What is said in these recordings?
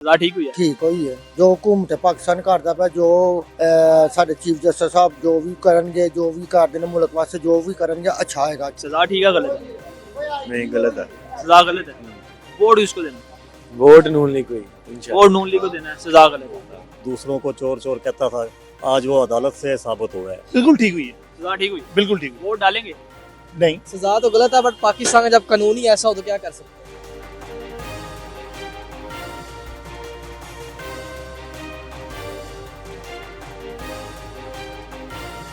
सजा ठीक हुई है। ठीक हुई है जो हुकूमत पाकिस्तान करता पे जो साडे चीफ जस्टिस साहब जो भी करनगे जो भी करदे ने मुल्क वास्ते जो भी करनगे अच्छा आएगा। सजा ठीक है गलत है? नहीं गलत है। सजा गलत है। वोट किसको देना? वोट नून लीग कोई वोट नून लीग को देना है। सजा गलत है। दूसरों को चोर चोर कहता था, आज वो अदालत से साबित हो गया है। बिल्कुल ठीक हुई है, सजा ठीक हुई। बिल्कुल ठीक हुई। वोट डालेंगे? नहीं, सजा तो गलत है, बट पाकिस्तान में जब कानून ही ऐसा हो तो क्या कर सकते हैं।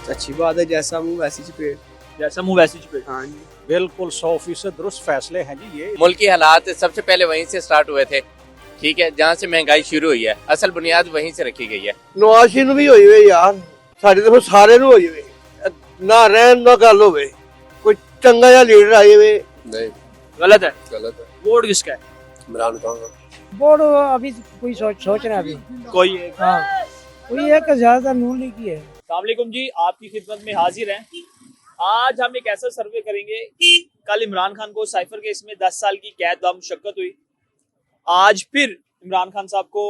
अच्छी बात है, जैसा मुंह वैसी चपेट। जैसा मुंह वैसी चपेट। हाँ जी, बिल्कुल 100% दुरुस्त फैसले हैं जी। ये मुल्क के हालात सबसे पहले वहीं से स्टार्ट हुए थे, ठीक है, जहाँ से महंगाई शुरू हुई है, असल बुनियाद वहीं से रखी गई है। नवाज शरीफ भी होई हुई यार, साडी तो सारे ਨੂੰ ਹੋਈ ਹੋਈ ना रहन ना गल होवे, कोई चंगा जिहा लीडर आए हुए। नहीं गलत है। गलत है। वोट किसका है? इमरान खान का। बोर्ड अभी कोई सोच रहे हैं अभी। कोई एक। हाँ, कोई एक ज्यादा नून लीग की है। अस्सलाम वालेकुम जी, आपकी खिदमत में हाजिर हैं। आज हम एक ऐसा सर्वे करेंगे। कल इमरान खान को साइफर केस में 10 साल की कैद मुशक्कत हुई। आज फिर इमरान खान साहब को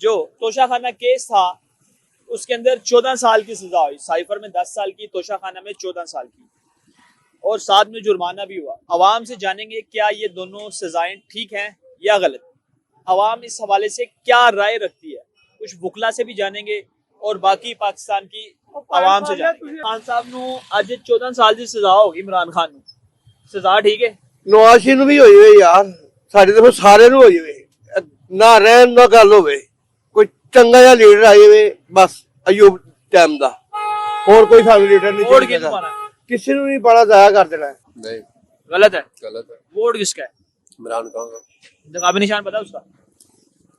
जो तोशाखाना केस था उसके अंदर 14 साल की सजा हुई। साइफर में 10 साल की, तोशाखाना में 14 साल की, और साथ में जुर्माना भी हुआ। अवाम से जानेंगे क्या ये दोनों सजाएं ठीक हैं या गलत। अवाम इस हवाले से क्या राय रखती है, कुछ बुकला से भी जानेंगे और बाकी पाकिस्तान की आवाम से जानेंगे। खान साहब नु आज 14 साल की सजा होगी इमरान खान नु, सजा ठीक है? नवाज शरीफ भी होई हुई यार, साडी तो सारे ਨੂੰ ਹੋਈ ਹੋਈ, ना रहन ना गल होवे, कोई चंगा जिहा लीडर आए हुए बस अयूब टाइम दा, और कोई सानू लीडर नहीं वोट चाहिए। किसको? किसी ਨੂੰ नहीं पड़ा जाया कर देना। नहीं गलत है। गलत है। वोट किसका है? इमरान खान का। इंतखाबी निशान पता है उसका?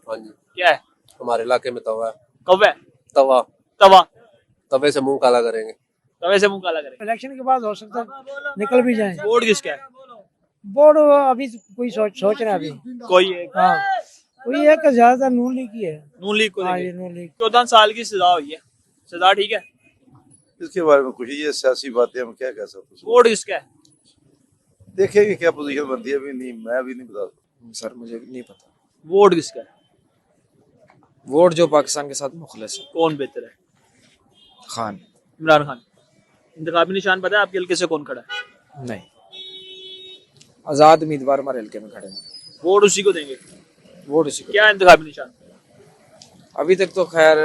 हाँ जी, क्या है? हमारे इलाके में तवा है। कौवा है? तवा, तवा। तवे से मुंह काला करेंगे। तवे से मुंह काला करेंगे। इलेक्शन के बाद हो सकता है निकल भी जाए। वोट किसका है? बोर्ड अभी कोई सोच रहे हैं अभी। कोई एक। हाँ, कोई एक ज्यादा नून लीग की है। नून लीग को हाँ, देंगे। ये नून लीग। 14 साल की सजा हुई है, सजा ठीक है? इसके बारे में कुछ ये सियासी बातें हम क्या कह सकते हैं। वोट किसका है? देखेंगे क्या पोजीशन बनती है, अभी नहीं, मैं भी नहीं बता सकता। सर मुझे नहीं पता। वोट किसका है? वोट जो पाकिस्तान के साथ मुखलिस है। कौन बेहतर है? खान। इमरान खान। इंतखाबी निशान पता है आपके हल्के से कौन खड़ा है? नहीं, आजाद उम्मीदवार हमारे हल्के में खड़े हैं। वोट उसी को देंगे? वोट उसी को। क्या है इंतखाबी निशान? अभी तक तो खैर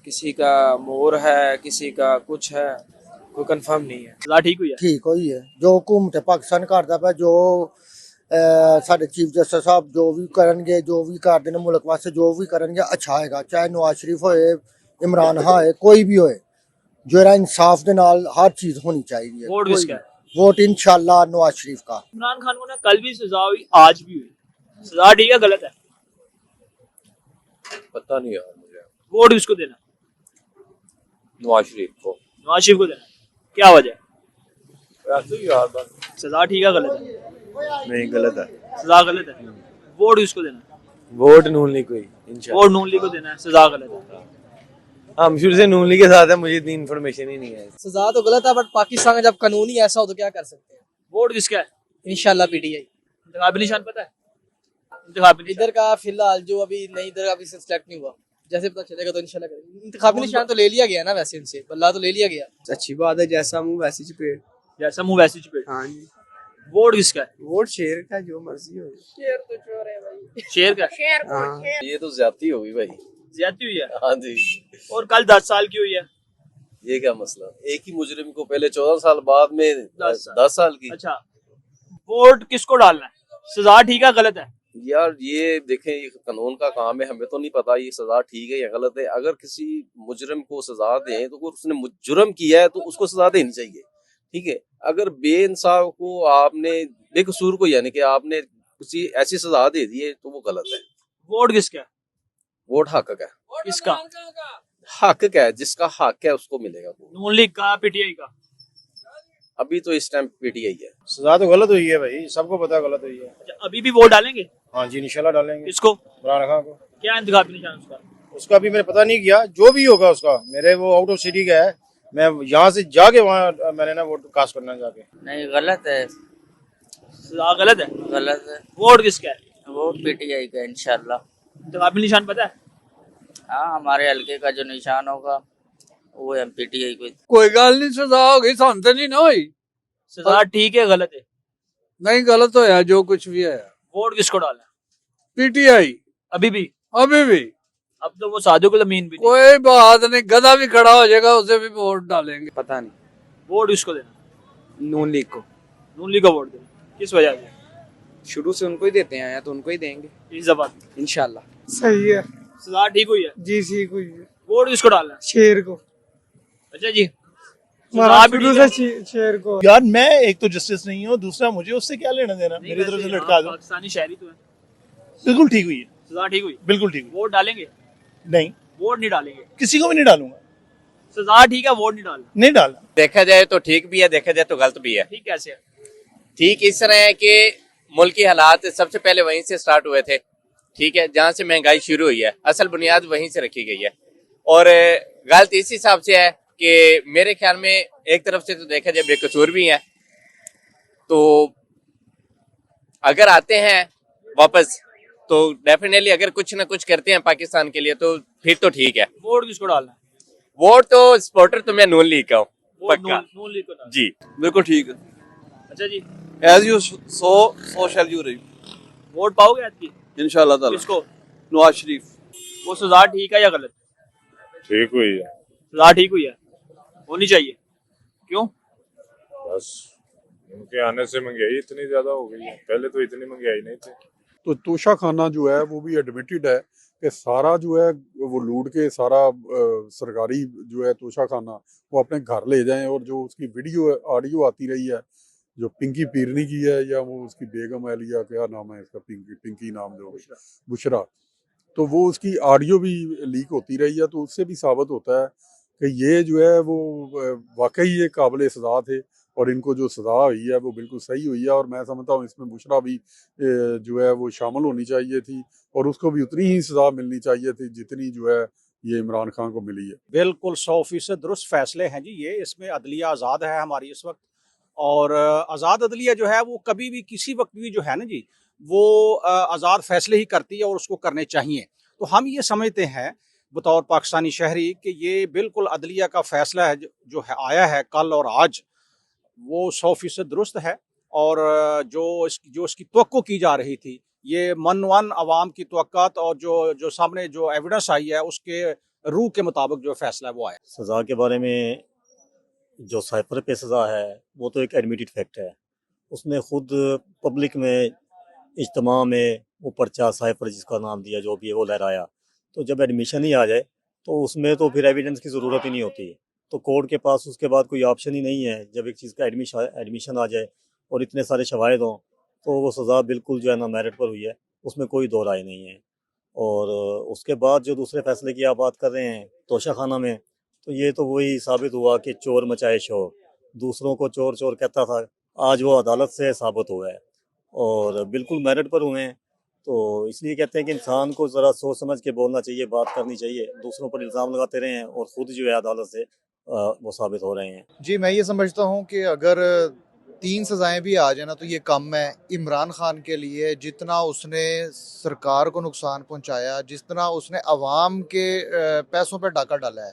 किसी का मोर है, किसी का कुछ है, कोई कंफर्म नहीं है। सजा ठीक हुई है? ठीक हुई है जो हुकूमत पाकिस्तान करता पे जो साडे चीफ जस्टिस साहब जो भी करनगे जो भी करदे ने मुल्क वास्ते जो भी करनगे अच्छा आएगा। चाहे नवाज शरीफ होए, इमरान खान होए, कोई भी होए, जो इंसाफ दे नाल हर चीज होनी चाहिए। वोट किसका है? वोट इंशाल्लाह नवाज शरीफ का। इमरान खान को ना कल भी सजा हुई, आज भी हुई। सजा ठीक है गलत है? पता नहीं यार मुझे। वोट किसको देना? नवाज शरीफ को। नवाज शरीफ को देना। क्या वजह है? ऐसे ही यार बस। सजा ठीक है गलत है? नहीं गलत है। सजा गलत है। वोट किसको देना? वोट नून लीग कोई वोट नून लीग को देना है। सजा गलत है। हम शुरू से नून लीग के साथ है, मुझे इतनी इन्फॉर्मेशन ही नहीं है। सजा तो गलत है, बट पाकिस्तान में जब कानून ही ऐसा हो तो क्या कर सकते हैं। वोट किसका है? इंशाल्लाह पीटीआई। इंतखाबी निशान पता है? इंतखाबी निशान। इधर का फिलहाल जो अभी नहीं, इधर अभी से सिलेक्ट नहीं हुआ, जैसे पता चलेगा तो इंशाल्लाह करेंगे। इंतखाबी निशान तो ले लिया गया ना वैसे, इनसे बल्ला तो ले लिया गया। अच्छी बात है, जैसा मुंह वैसी चपेट। जैसा मुंह वैसी चपेट। हाँ जी, वोट किसका है? वोट शेर का, जो मर्जी हो। शेर तो चोर है भाई। शेर का? हाँ, ये तो ज्यादती होगी भाई। ज्यादती हुई है? हाँ जी। और कल 10 साल की हुई है। ये क्या मसला, एक ही मुजरिम को पहले 14 साल बाद में 10 साल की। अच्छा, वोट किसको डालना है? सजा ठीक है गलत है? यार ये देखें, ये कानून का काम है, हमें तो नहीं पता ये सजा ठीक है या गलत है। अगर किसी मुजरिम को सजा दें तो उसने जुर्म किया है तो उसको सजा देनी चाहिए, ठीक है। अगर बेइंसाफ को आपने, बेकसूर को यानी कि आपने किसी ऐसी सजा दे दी है तो वो गलत है। वोट किसका है? वोट हक का है। किसका? हक का है, जिसका हक है उसको मिलेगा। नून लीग का, पीटीआई का? अभी तो इस टाइम पीटीआई है। सजा तो गलत हुई है भाई, सबको पता गलत हुई है। अच्छा, अभी भी वोट डालेंगे? हाँ जी, इंशाल्लाह डालेंगे। किसको? इमरान खान को। क्या इंतखाबी निशान उसका? उसका भी मैंने पता नहीं किया, जो भी होगा उसका। मेरे वो आउट ऑफ सिटी का है, मैं यहाँ से जाके वहाँ मैंने ना वोट कास्ट करना जाके। नहीं गलत है। सजा गलत है? गलत है। वोट किसका है? वोट पीटीआई का इंशाल्लाह। जवाबी निशान पता है? हाँ, हमारे हल्के का जो निशान होगा वो एमपीटीआई को। कोई गल नहीं, सजा हो गई, सन तो नहीं ना हुई। सजा ठीक है गलत है? नहीं, गलत होया जो कुछ भी है। वोट किसको डालना? पीटीआई अभी भी? अभी भी अब तो वो साधु को जमीन भी नहीं। कोई बात नहीं, गधा भी खड़ा हो जाएगा उसे भी वोट डालेंगे। पता नहीं। वोट किसको देना? नून लीग को। नून लीग को वोट देना, किस वजह से? शुरू से उनको ही देते हैं, या तो उनको ही देंगे इस दफा इंशाल्लाह। सही है सजा ठीक हुई है? जी, ठीक हुई है। वोट किसको डालना है? शेर को, अच्छा जी, हमारा सजा भी शुरू ठीक है? से शेर को। यार मैं एक तो जस्टिस नहीं हूँ, दूसरा मुझे उससे क्या लेना देना, नहीं, मेरी तरफ से वैसे लटका आप दो। पाकिस्तानी शहरी तो है। बिल्कुल ठीक हुई है, सजा ठीक हुई? बिल्कुल ठीक हुई। वोट डालेंगे? नहीं, वोट नहीं डालेंगे? किसी को भी नहीं डालूंगा, सजा ठीक है, वोट नहीं डालना? नहीं डालना। देखा जाए तो ठीक भी है, देखा जाए तो गलत भी है। ठीक कैसे है? ठीक इस तरह है कि मुल्क की हालात सबसे पहले वहीं से स्टार्ट हुए थे, ठीक है, जहाँ से महंगाई शुरू हुई है, असल बुनियाद वहीं से रखी गई है। और गलत इस हिसाब से है कि मेरे ख्याल में एक तरफ से तो देखा जाए बेकसूर भी है, तो अगर आते हैं वापस तो डेफिनेटली अगर कुछ ना कुछ करते हैं पाकिस्तान के लिए तो फिर तो ठीक है। वोट किसको डालना है? वोट तो सपोर्टर तो मैं नून लीग का हूँ, वोट पक्का नून लीग को डालना। जी। बिल्कुल ठीक है। अच्छा जी, as you sow shall you रही, वोट पाओगे आज की? इंशाल्लाह ताला। किसको? नवाज शरीफ। वो सजा ठीक है या गलत? ठीक हुई है, सजा ठीक हुई है, होनी चाहिए। क्यों? बस उनके आने से महंगाई इतनी ज्यादा हो गई है, पहले तो इतनी महंगाई नहीं थी। तो तोशा खाना जो है वो भी एडमिटेड है कि सारा जो है वो लूट के सारा सरकारी जो है तोशा खाना वो अपने घर ले जाएं, और जो उसकी वीडियो ऑडियो आती रही है जो पिंकी पीरनी की है, या वो उसकी बेगम है, या क्या नाम है इसका, पिंकी नाम जो बुशरा, तो वो उसकी ऑडियो भी लीक होती रही है, तो उससे भी साबित होता है कि ये जो है वो वाकई ये काबिल सज़ा थे, और इनको जो सज़ा हुई है वो बिल्कुल सही हुई है। और मैं समझता हूँ इसमें बुशरा भी जो है वो शामिल होनी चाहिए थी, और उसको भी उतनी ही सज़ा मिलनी चाहिए थी जितनी जो है ये इमरान खान को मिली है। बिल्कुल 100% दुरुस्त फैसले हैं जी ये। इसमें अदलिया आज़ाद है हमारी इस वक्त, और आज़ाद अदलिया जो है वो कभी भी किसी वक्त भी जो है ना जी वो आज़ाद फैसले ही करती है, और उसको करने चाहिए। तो हम ये समझते हैं बतौर पाकिस्तानी शहरी कि ये बिल्कुल अदलिया का फैसला है जो है आया है कल और आज, वो 100% दुरुस्त है। और जो इसकी तवक्को की जा रही थी, ये मनवन अवाम की तवक्कात और जो सामने जो एविडेंस आई है उसके रूह के मुताबिक जो फैसला है वो आया। सज़ा के बारे में जो साइफर पे सज़ा है वो तो एक एडमिटेड फैक्ट है। उसने खुद पब्लिक में इज्तिमा में वो पर्चा साइफर जिसका नाम दिया जो भी है वो लहराया, तो जब एडमिशन ही आ जाए तो उसमें तो फिर एविडेंस की ज़रूरत ही नहीं होती, तो कोर्ट के पास उसके बाद कोई ऑप्शन ही नहीं है। जब एक चीज़ का एडमिशन आ जाए और इतने सारे शवाहिद हों तो वो सज़ा बिल्कुल जो है ना मेरिट पर हुई है, उसमें कोई दो राय नहीं है। और उसके बाद जो दूसरे फैसले की आप बात कर रहे हैं तोशा खाना में, तो ये तो वही साबित हुआ कि चोर मचाए शोर, दूसरों को चोर चोर कहता था, आज वो अदालत से साबित हुआ है और बिल्कुल मेरिट पर हुए हैं। तो इसलिए कहते हैं कि इंसान को ज़रा सोच समझ के बोलना चाहिए, बात करनी चाहिए। दूसरों पर इल्ज़ाम लगाते रहे हैं और ख़ुद जो है अदालत से वो साबित हो रहे हैं। जी, मैं ये समझता हूँ कि अगर 3 सज़ाएं भी आ जाए ना तो ये कम है इमरान खान के लिए। जितना उसने सरकार को नुकसान पहुँचाया, जितना उसने अवाम के पैसों पर डाका डाला है,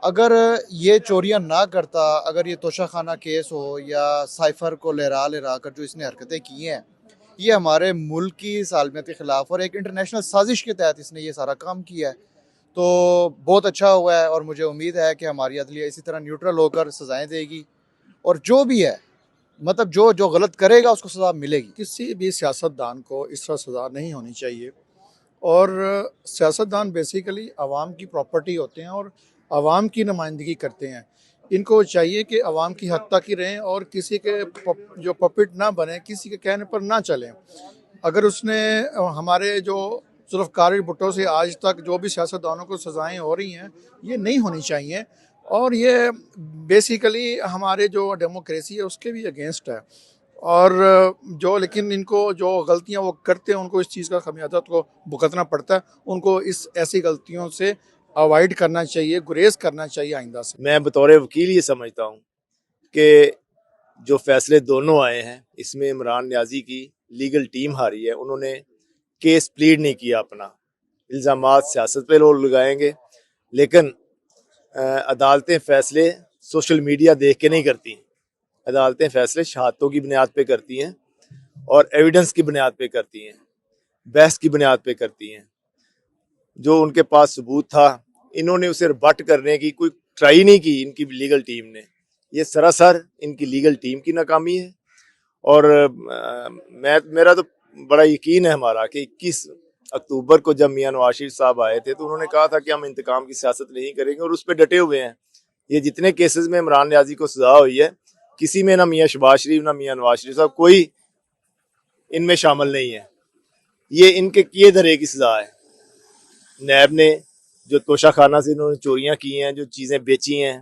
अगर ये चोरियां ना करता, अगर ये तोशा खाना केस हो या साइफर को लहरा कर जो इसने हरकतें की हैं, ये हमारे मुल्क की सालमियत के ख़िलाफ़ और एक इंटरनेशनल साजिश के तहत इसने ये सारा काम किया है, तो बहुत अच्छा हुआ है। और मुझे उम्मीद है कि हमारी अदलिया इसी तरह न्यूट्रल होकर सज़ाएं देगी, और जो भी है मतलब जो गलत करेगा उसको सज़ा मिलेगी। किसी भी सियासतदान को इस तरह सज़ा नहीं होनी चाहिए। और सियासतदान बेसिकली आवाम की प्रॉपर्टी होते हैं और आवाम की नुमाइंदगी करते हैं। इनको चाहिए कि आवाम की हद तक ही रहें और किसी के जो पपेट ना बने, किसी के कहने पर ना चलें। अगर उसने हमारे जो जुल्फ़कार भुट्टो से आज तक जो भी सियासतदानों को सज़ाएँ हो रही हैं, ये नहीं होनी चाहिए, और ये बेसिकली हमारे जो डेमोक्रेसी है उसके भी अगेंस्ट है। और जो लेकिन इनको जो गलतियां वो करते हैं उनको इस चीज़ का खमियाजा को भुगतना पड़ता है। उनको इस ऐसी गलतियों से अवॉइड करना चाहिए, गुरेज करना चाहिए आइंदा से। मैं बतौर वकील ये समझता हूँ कि जो फैसले दोनों आए हैं इसमें इमरान न्याजी की लीगल टीम हारी है। उन्होंने केस प्लीड नहीं किया अपना। इल्ज़ामात सियासत पे लोग लगाएंगे, लेकिन अदालतें फैसले सोशल मीडिया देख के नहीं करती। अदालतें फैसले शहादतों की बुनियाद पे करती हैं और एविडेंस की बुनियाद पे करती हैं, बहस की बुनियाद पे करती हैं। जो उनके पास सबूत था, इन्होंने उसे रिबट करने की कोई ट्राई नहीं की इनकी लीगल टीम ने। ये सरासर इनकी लीगल टीम की नाकामी है। और मेरा तो बड़ा यकीन है हमारा कि 21 अक्टूबर को जब मियां नवाज शरीफ साहब आए थे तो उन्होंने कहा था कि हम इंतकाम की सियासत नहीं करेंगे, और उस पर डटे हुए हैं। ये जितने केसेस में इमरान न्याजी को सजा हुई है, किसी में ना मियां शहबाज शरीफ ना मियां नवाज शरीफ साहब कोई इनमें शामिल नहीं है। ये इनके किए धरे की सजा है। नैब ने जो तोशा खाना से इन्होंने चोरियां की हैं, जो चीज़ें बेची हैं,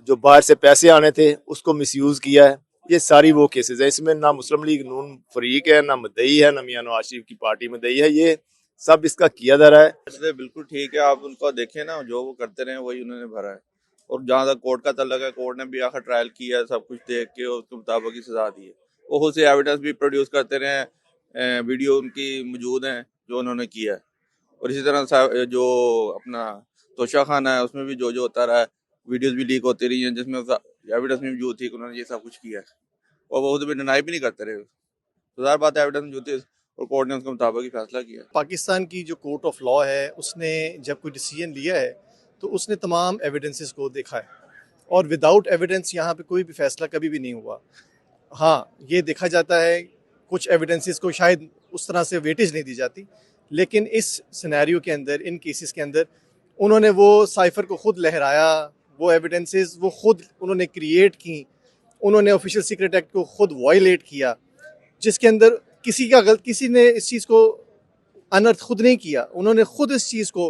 जो बाहर से पैसे आने थे उसको मिसयूज़ किया है, ये सारी वो केसेस हैं। इसमें ना मुस्लिम लीग नून फरीक है, ना मदई है, ना मियां नवाज शरीफ की पार्टी मदई है। ये सब इसका किया धरा है। बिल्कुल ठीक है, आप उनको देखें ना, जो वो करते रहे वही उन्होंने भरा है। और जहाँ तक कोर्ट का तल्लक है, कोर्ट ने भी आखिर ट्रायल किया, सब कुछ देख के उसके मुताबिक ही सजा दी है। वो खुद से एविडेंस भी प्रोड्यूस करते रहे, वीडियो उनकी मौजूद हैं जो उन्होंने किया है। और इसी तरह जो अपना तोशा खाना है उसमें भी जो होता रहा है, वीडियोस भी लीक होती रही हैं जिसमें एविडेंस में मौजूद थी कि उन्होंने ये सब कुछ किया है, और वो खुद भी डिनाई भी नहीं करते रहे। तो ज़ाहिर बात है एविडेंस मौजूद थी और कोर्ट ने उसके मुताबिक ही फैसला किया। पाकिस्तान की जो कोर्ट ऑफ लॉ है, उसने जब कोई डिसीजन लिया है तो उसने तमाम एविडेंसेस को देखा है, और विदाउट एविडेंस यहाँ पे कोई भी फैसला कभी भी नहीं हुआ। हाँ, ये देखा जाता है कुछ एविडेंसेस को शायद उस तरह से वेटेज नहीं दी जाती, लेकिन इस सिनेरियो के अंदर, इन केसेस के अंदर, उन्होंने वो साइफर को खुद लहराया, वो एविडेंसेस वो खुद उन्होंने क्रिएट की, उन्होंने ऑफिशियल सीक्रेट एक्ट को खुद वायलेट किया, जिसके अंदर किसी ने इस चीज़ को अनर्थ खुद नहीं किया, उन्होंने खुद इस चीज़ को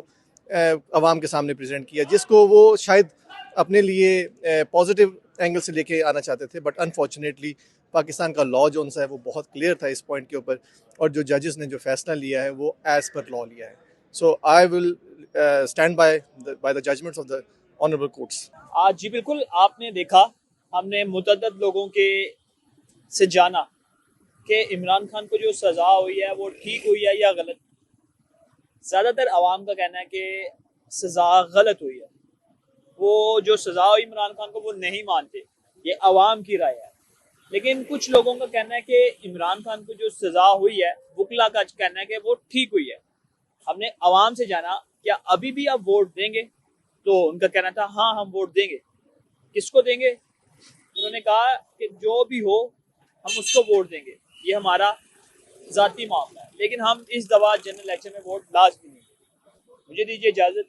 आवाम के सामने प्रेजेंट किया, जिसको वो शायद अपने लिए पॉजिटिव एंगल से लेके आना चाहते थे। बट अनफॉर्चुनेटली पाकिस्तान का लॉ जो उनसा है वो बहुत क्लियर था इस पॉइंट के ऊपर, और जो जजेस ने जो फैसला लिया है वो एज पर लॉ लिया है। So I will stand by the judgments of the honourable courts. जी बिल्कुल, आपने देखा, हमने मुतअद्दिद लोगों के से जाना कि इमरान खान को जो सज़ा हुई है वो ठीक हुई है या गलत। ज़्यादातर आवाम का कहना है कि सज़ा गलत हुई है। वो जो सज़ा हुई इमरान खान को वो नहीं मानते, ये आवाम की राय है। लेकिन कुछ लोगों का कहना है कि इमरान खान को जो सज़ा हुई है, वकला का कहना है कि वो ठीक हुई है। हमने आवाम से जाना क्या अभी भी आप वोट देंगे, तो उनका कहना था हाँ हम वोट देंगे। किसको देंगे? उन्होंने कहा कि जो भी हो हम उसको वोट देंगे, ये हमारा ज़ाती मामला है, लेकिन हम इस दफा जनरल इलेक्शन में वोट लाजमी नहीं। मुझे दीजिए इजाज़त।